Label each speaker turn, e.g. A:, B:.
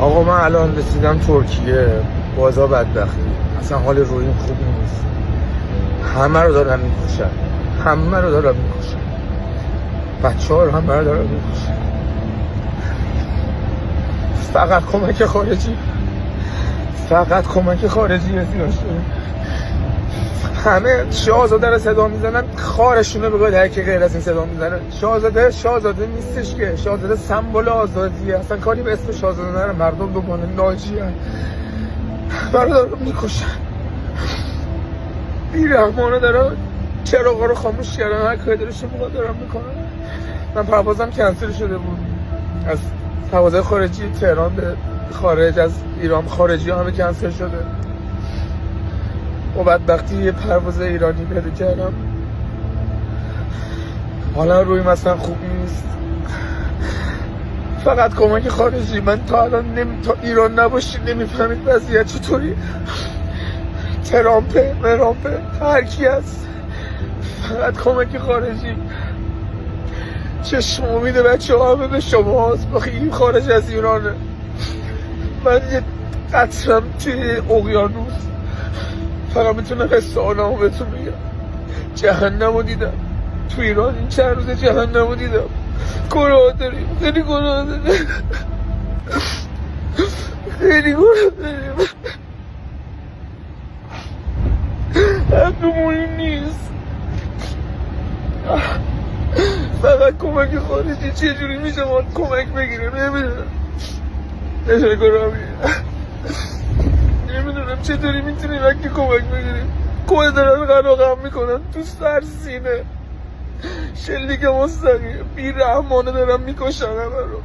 A: آقا من الان رسیدم ترکیه، بازا بدبختی، اصلا حال رویم خوب نیست. همه رو دارم میکشن، همه رو دارم میکشن، بچه ها رو همه رو دارم میکشن. فقط کمک خارجی، فقط کمک خارجی احتیاج داریم. همه شاهزاده رو صدا میزنن، خارشونه بگوید هر کی غیر از این صدا میزنه. شاهزاده نیستش که، شاهزاده سمبل آزادیه، اصلا کاری به اسم شاهزاده نداره. مردم دوباره ناجی هست، برای دارم میکشن. بیرحمانه دارن چراغا رو خاموش کردن، هر کاری دارشون موقع دارم میکنن. من پروازم کنسل شده بود از پروازهای خارجی تهران به خارج از ایران، خارجی همه کنسل شده. و بدبختی یه پرواز ایرانی پیدا کردم. حالا روی مثلا خوب نیست، فقط کمک خارجی. من تا الان تا ایران نباشی نمیفهمید وضعیت چطوری. ترامپه مرامپه هر کی هست، فقط کمک خارجی. چشم امید بچه ها همه به شما هست. این خارج از ایرانه، من یه قطرم توی اقیانوس، فقط میتونم قصه آنامو بهتون بگم. جهنم رو دیدم تو ایران، این چند روز جهنم رو دیدم. گناه داریم، خیلی گناه داریم، خیلی گناه داریم. حقمون نیست. فقط کمک خارجی. چجوری میشه ما کمک بگیریم؟ نمیدونم. نمیدونم چطوری میتونیم وقتی کمک بگیریم. کوه دارن غرقم میکنن تو سر سینه، شلیک مستقیم، بیرحمانه دارن میکشن همه رو.